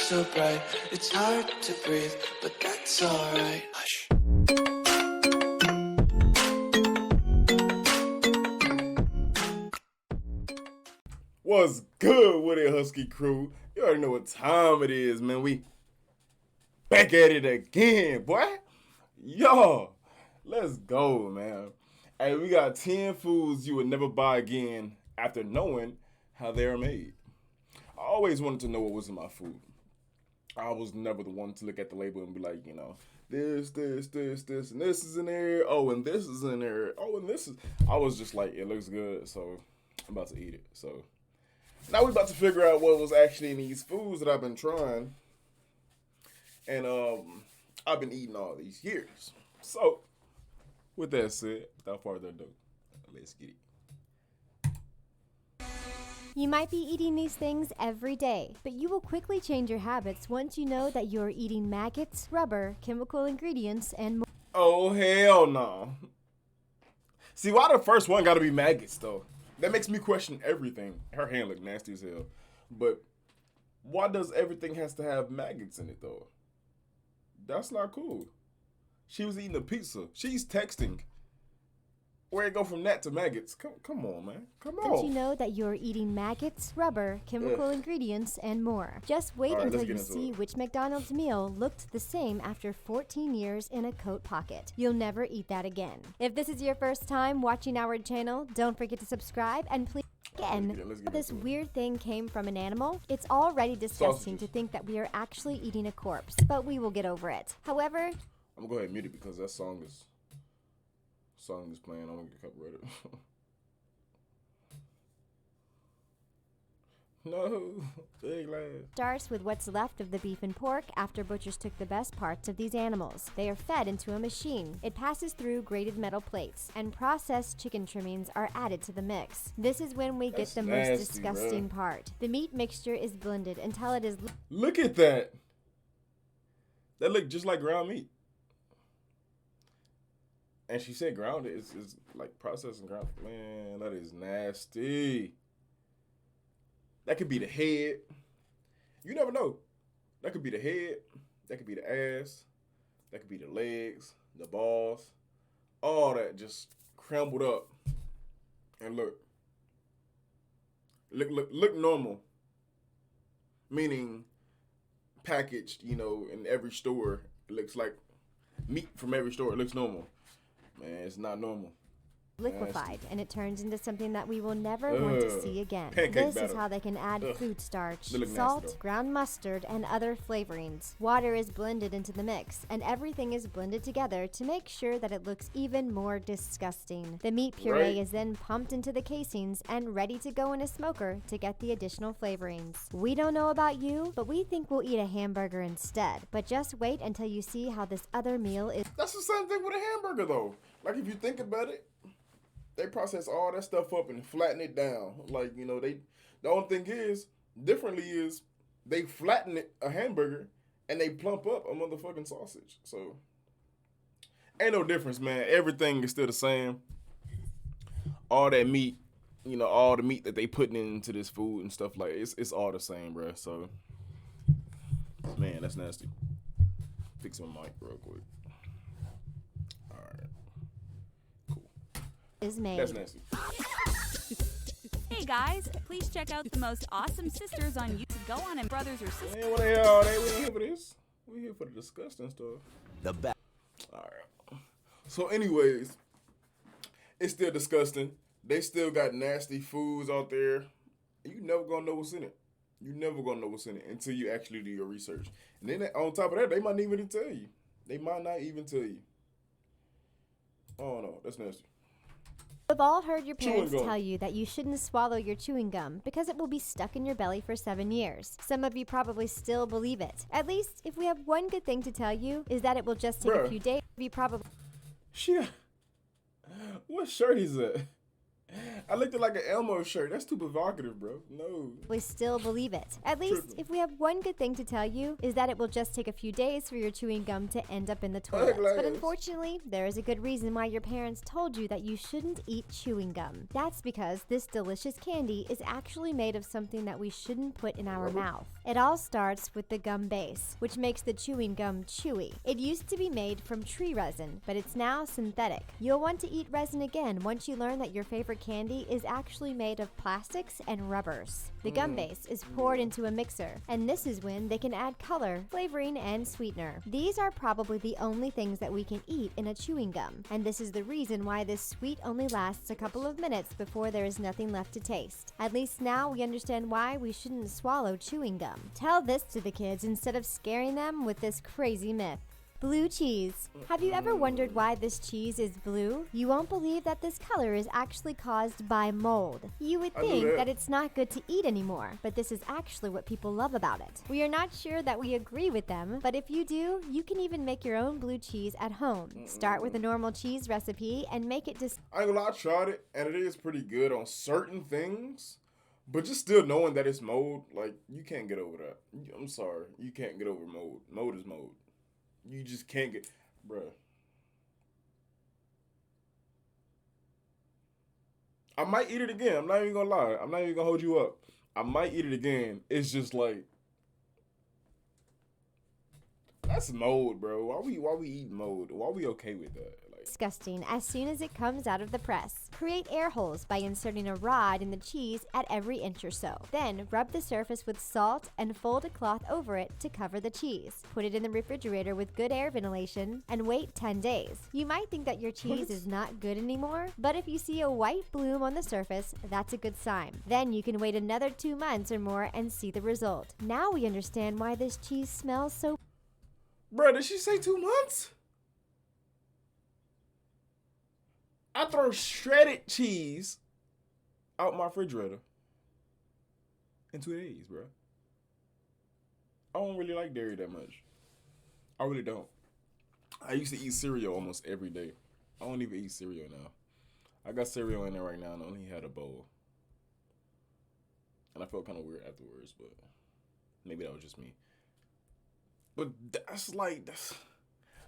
so bright, it's hard to breathe, but that's alright. Hush. What's good with it, Husky crew? You already know what time it is, man. We back at it again, boy. Yo, let's go, man. Hey, we got 10 foods you would never buy again after knowing how they are made. I always wanted to know what was in my food. I was never the one to look at the label and be like, you know, this, and this is in there. Oh, and this is in there. Oh, and this is. I was just like, it looks good, so I'm about to eat it. So now we're about to figure out what was actually in these foods that I've been trying. And I've been eating all these years. So, with that said, without further ado, let's get it. You might be eating these things every day, but you will quickly change your habits once you know that you're eating maggots, rubber, chemical ingredients, and more. Oh, hell no. See, why the first one gotta be maggots, though? That makes me question everything. Her hand look nasty as hell. But why does everything has to have maggots in it, though? That's not cool. She was eating a pizza. She's texting. Where it go from that to maggots? Come on, man. Come on. Once you know that you're eating maggots, rubber, chemical ingredients, and more. Just wait until you see which McDonald's meal looked the same after 14 years in a coat pocket. You'll never eat that again. If this is your first time watching our channel, don't forget to subscribe and please. Again, this weird thing came from an animal. It's already disgusting to think that we are actually eating a corpse, but we will get over it. However, I'm gonna go ahead and mute it because that song is playing. I'm gonna get copyrighted. No, big laugh. Starts with what's left of the beef and pork after butchers took the best parts of these animals. They are fed into a machine. It passes through grated metal plates, and processed chicken trimmings are added to the mix. This is when we get the most disgusting part. The meat mixture is blended until it is. Look at that. That looked just like ground meat. And she said grounded. It's like processed and ground. Man, that is nasty. That could be the head. You never know. That could be the head. That could be the ass. That could be the legs, the balls. All that just crumbled up. And look normal. Meaning packaged, you know, in every store. It looks like meat from every store. It looks normal. Man, it's not normal. Liquefied, and it turns into something that we will never want to see again. This is how they can add food starch, salt, ground mustard, and other flavorings. Water is blended into the mix, and everything is blended together to make sure that it looks even more disgusting. The meat puree is then pumped into the casings and ready to go in a smoker to get the additional flavorings. We don't know about you, but we think we'll eat a hamburger instead. But just wait until you see how this other meal is. That's the same thing with a hamburger, though. Like, if you think about it, they process all that stuff up and flatten it down. Like, you know, the only thing is, differently is, they flatten a hamburger and they plump up a motherfucking sausage. So, ain't no difference, man. Everything is still the same. All that meat, you know, all the meat that they putting into this food and stuff like it's all the same, bro. So, man, that's nasty. Fix my mic real quick. All right. Is made. That's nasty. Hey guys, please check out the most awesome sisters on YouTube. Go on and brothers or sisters. Man, what the hell? We ain't here for this. We here for the disgusting stuff. The back. All right. So, anyways, it's still disgusting. They still got nasty foods out there. And you never gonna know what's in it. You never gonna know what's in it until you actually do your research. And then on top of that, they might not even tell you. They might not even tell you. Oh no, that's nasty. We've all heard your parents tell you that you shouldn't swallow your chewing gum because it will be stuck in your belly for 7 years. Some of you probably still believe it. At least, if we have one good thing to tell you, is that it will just take a few days. You probably. Shit. What shirt is that? I looked at like an Elmo shirt. That's too provocative, bro. No. We still believe it. At least, if we have one good thing to tell you, is that it will just take a few days for your chewing gum to end up in the toilet. But unfortunately, there is a good reason why your parents told you that you shouldn't eat chewing gum. That's because this delicious candy is actually made of something that we shouldn't put in our mouth. It all starts with the gum base, which makes the chewing gum chewy. It used to be made from tree resin, but it's now synthetic. You'll want to eat resin again once you learn that your favorite candy is actually made of plastics and rubbers. The gum base is poured into a mixer, and this is when they can add color, flavoring, and sweetener. These are probably the only things that we can eat in a chewing gum, and this is the reason why this sweet only lasts a couple of minutes before there is nothing left to taste. At least now we understand why we shouldn't swallow chewing gum. Tell this to the kids instead of scaring them with this crazy myth. Blue cheese. Have you ever wondered why this cheese is blue? You won't believe that this color is actually caused by mold. You would think that it's not good to eat anymore, but this is actually what people love about it. We are not sure that we agree with them, but if you do, you can even make your own blue cheese at home. Start with a normal cheese recipe and make it I ain't gonna lie, I tried it, and it is pretty good on certain things. But just still knowing that it's mold, like, you can't get over that. I'm sorry. You can't get over mold. Mold is mold. You just can't get, bruh. I might eat it again. I'm not even gonna lie. I'm not even gonna hold you up. I might eat it again. It's just like, that's mold, bro. Why we eat mold? Why we okay with that? Like, disgusting as soon as it comes out of the press. Create air holes by inserting a rod in the cheese at every inch or so. Then rub the surface with salt and fold a cloth over it to cover the cheese. Put it in the refrigerator with good air ventilation and wait 10 days. You might think that your cheese is not good anymore, but if you see a white bloom on the surface, that's a good sign. Then you can wait another 2 months or more and see the result. Now we understand why this cheese smells so. Bruh, did she say 2 months? I throw shredded cheese out my refrigerator in 2 days, bro. I don't really like dairy that much. I really don't. I used to eat cereal almost every day. I don't even eat cereal now. I got cereal in there right now and I only had a bowl. And I felt kind of weird afterwards, but maybe that was just me. But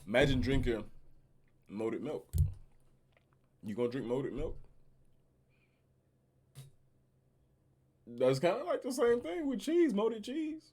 imagine drinking molded milk. You gonna drink molded milk? That's kind of like the same thing with cheese, molded cheese.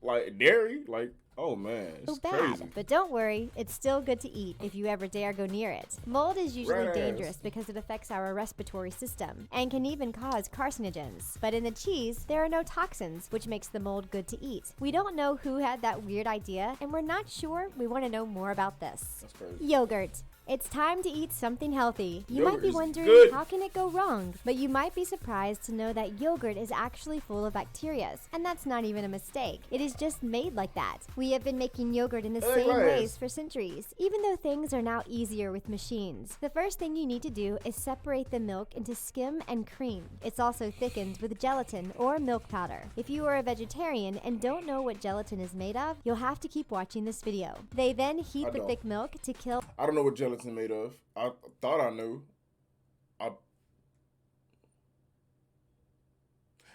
Like dairy, like, oh man, it's bad, crazy. But don't worry, it's still good to eat if you ever dare go near it. Mold is usually dangerous because it affects our respiratory system and can even cause carcinogens. But in the cheese, there are no toxins, which makes the mold good to eat. We don't know who had that weird idea, and we're not sure we want to know more about this. That's crazy. Yogurt. It's time to eat something healthy. You Yogurt might be is wondering, good. how can it go wrong? But you might be surprised to know that yogurt is actually full of bacteria, and that's not even a mistake. It is just made like that. We have been making yogurt in the same ways for centuries, even though things are now easier with machines. The first thing you need to do is separate the milk into skim and cream. It's also thickened with gelatin or milk powder. If you are a vegetarian and don't know what gelatin is made of, you'll have to keep watching this video. They then heat the thick milk to kill. I don't know what gelatin made of. I thought I knew.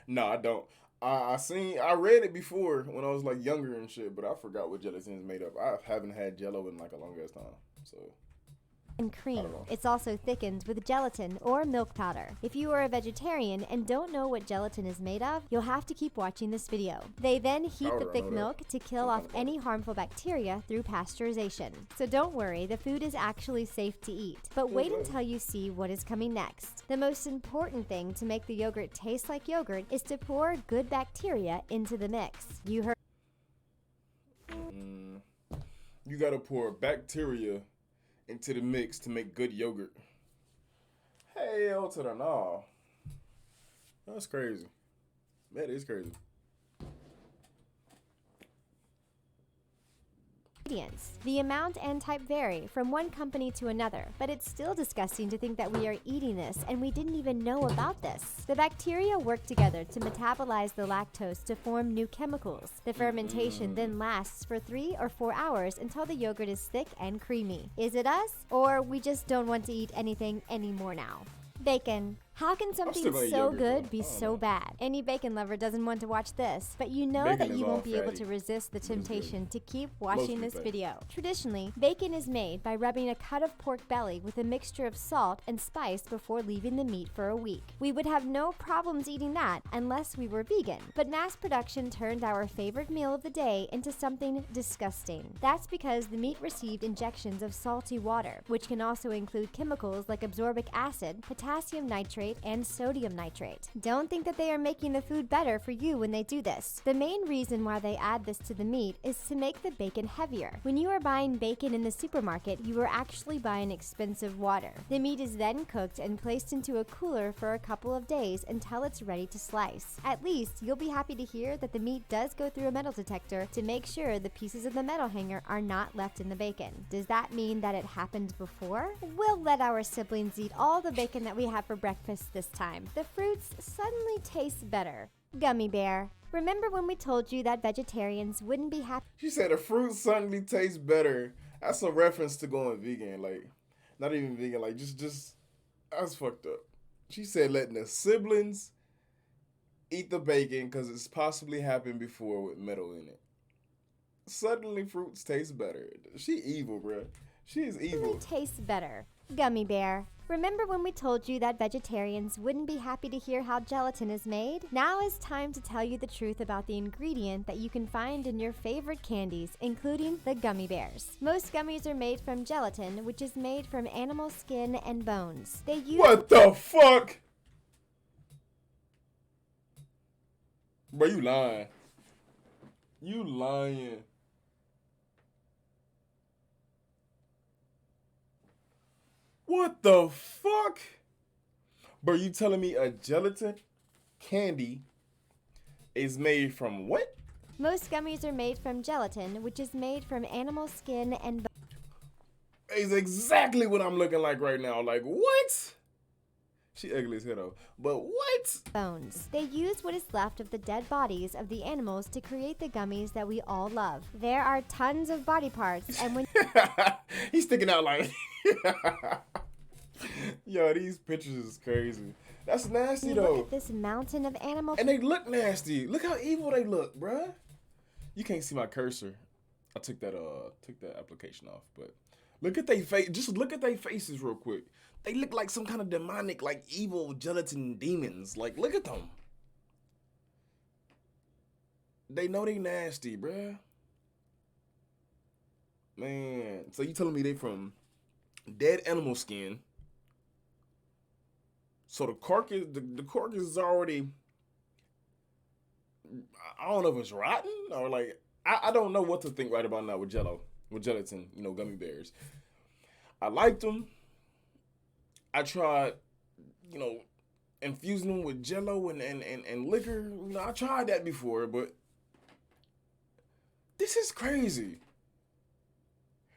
No, I don't. I read it before when I was like younger and shit, but I forgot what gelatin is made of. I haven't had Jello in like a long ass time, so. And cream. It's also thickened with gelatin or milk powder. If you are a vegetarian and don't know what gelatin is made of, you'll have to keep watching this video. They then heat the thick milk to kill off any harmful bacteria through pasteurization. So don't worry, the food is actually safe to eat. But wait until you see what is coming next. The most important thing to make the yogurt taste like yogurt is to pour good bacteria into the mix. You heard. You gotta pour bacteria into the mix to make good yogurt. Hell to the no. That's crazy. That is crazy. ingredients. The amount and type vary from one company to another, but it's still disgusting to think that we are eating this and we didn't even know about this. The bacteria work together to metabolize the lactose to form new chemicals. The fermentation then lasts for 3 or 4 hours until the yogurt is thick and creamy. Is it us? Or we just don't want to eat anything anymore now? Bacon. How can something so good be so bad? Any bacon lover doesn't want to watch this, but you know that you won't be able to resist the temptation to keep watching this video. Traditionally, bacon is made by rubbing a cut of pork belly with a mixture of salt and spice before leaving the meat for a week. We would have no problems eating that unless we were vegan, but mass production turned our favorite meal of the day into something disgusting. That's because the meat received injections of salty water, which can also include chemicals like absorbic acid, potassium nitrate, and sodium nitrate. Don't think that they are making the food better for you when they do this. The main reason why they add this to the meat is to make the bacon heavier. When you are buying bacon in the supermarket, you are actually buying expensive water. The meat is then cooked and placed into a cooler for a couple of days until it's ready to slice. At least, you'll be happy to hear that the meat does go through a metal detector to make sure the pieces of the metal hanger are not left in the bacon. Does that mean that it happened before? We'll let our siblings eat all the bacon that we have for breakfast this time. The fruits suddenly taste better. Gummy bear. Remember when we told you that vegetarians wouldn't be happy? She said the fruit suddenly tastes better. That's a reference to going vegan. Like, not even vegan. Like, just, that's fucked up. She said letting the siblings eat the bacon because it's possibly happened before with metal in it. Suddenly fruits taste better. She evil, bruh. She is evil. Tastes better. Gummy bear. Remember when we told you that vegetarians wouldn't be happy to hear how gelatin is made? Now is time to tell you the truth about the ingredient that you can find in your favorite candies, including the gummy bears. Most gummies are made from gelatin, which is made from animal skin and bones. They use— What the fuck? Bro, you lying. You lying. What the fuck? Bro, you telling me a gelatin candy is made from what? Most gummies are made from gelatin, which is made from animal skin and bones. It's exactly what I'm looking like right now. Like, what? She ugly as hell though. But what? Bones. They use what is left of the dead bodies of the animals to create the gummies that we all love. There are tons of body parts, and when he's sticking out like yo, these pictures is crazy. That's nasty though. Look at this mountain of animal, and they look nasty. Look how evil they look, bruh. You can't see my cursor. I took that application off, but look at their face. Just look at their faces real quick. They look like some kind of demonic, like evil gelatin demons. Like, look at them. They know they nasty, bruh. Man, so you telling me they from dead animal skin? So the carcass is already, I don't know if it's rotten or like, I don't know what to think right about now with gelatin, you know, gummy bears. I liked them. I tried, you know, infusing them with Jello and liquor. You know, I tried that before, but this is crazy.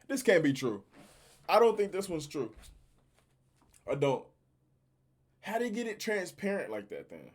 This can't be true. I don't think this one's true. I don't. How they get it transparent like that then?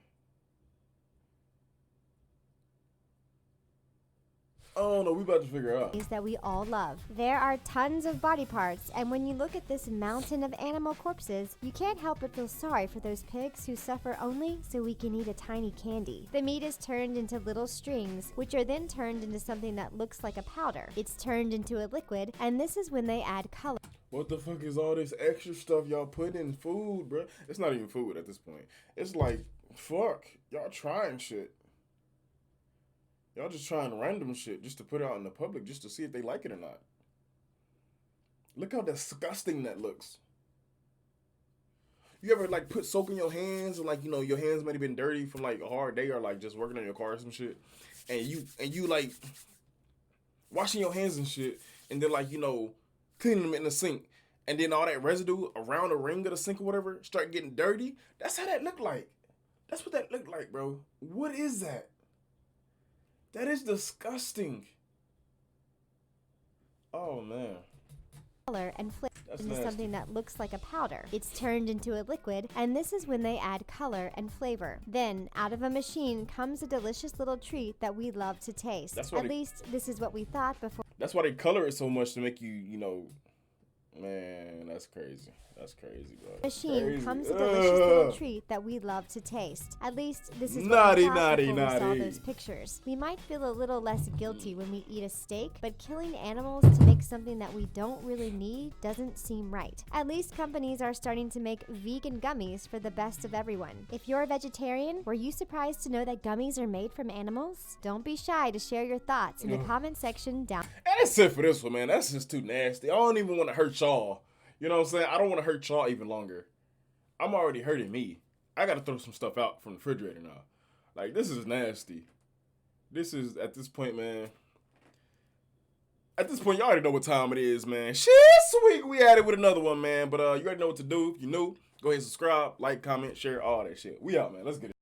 Oh no, we about to figure out. That we all love. There are tons of body parts, and when you look at this mountain of animal corpses, you can't help but feel sorry for those pigs who suffer only so we can eat a tiny candy. The meat is turned into little strings, which are then turned into something that looks like a powder. It's turned into a liquid, and this is when they add color. What the fuck is all this extra stuff y'all put in food, bro? It's not even food at this point. It's like, fuck, y'all trying shit. Y'all just trying random shit just to put it out in the public just to see if they like it or not. Look how disgusting that looks. You ever like put soak in your hands or like, you know, your hands might have been dirty from like a hard day or like just working on your car or some shit. And you like washing your hands and shit and then like, you know, cleaning them in the sink. And then all that residue around the ring of the sink or whatever start getting dirty. That's how that look like. That's what that look like, bro. What is that? That is disgusting. Oh man. Color and flip into something that looks like a powder. It's turned into a liquid, and this is when they add color and flavor. Then, out of a machine comes a delicious little treat that we love to taste. At least, this is what we thought before. That's why they color it so much to make you, you know, man, that's crazy. That's crazy, bro. Machine comes a delicious little treat that we love to taste. At least this is what we thought before we saw those pictures. We might feel a little less guilty when we eat a steak, but killing animals to make something that we don't really need doesn't seem right. At least companies are starting to make vegan gummies for the best of everyone. If you're a vegetarian, were you surprised to know that gummies are made from animals? Don't be shy to share your thoughts in the comment section down. And that's it for this one, man. That's just too nasty. I don't even want to hurt y'all. You know what I'm saying? I don't want to hurt y'all even longer. I'm already hurting me. I got to throw some stuff out from the refrigerator now. Like, this is nasty. This is, at this point, man. At this point, y'all already know what time it is, man. Shit, sweet. We at it with another one, man. But you already know what to do. If you're new, go ahead and subscribe, like, comment, share, all that shit. We out, man. Let's get it.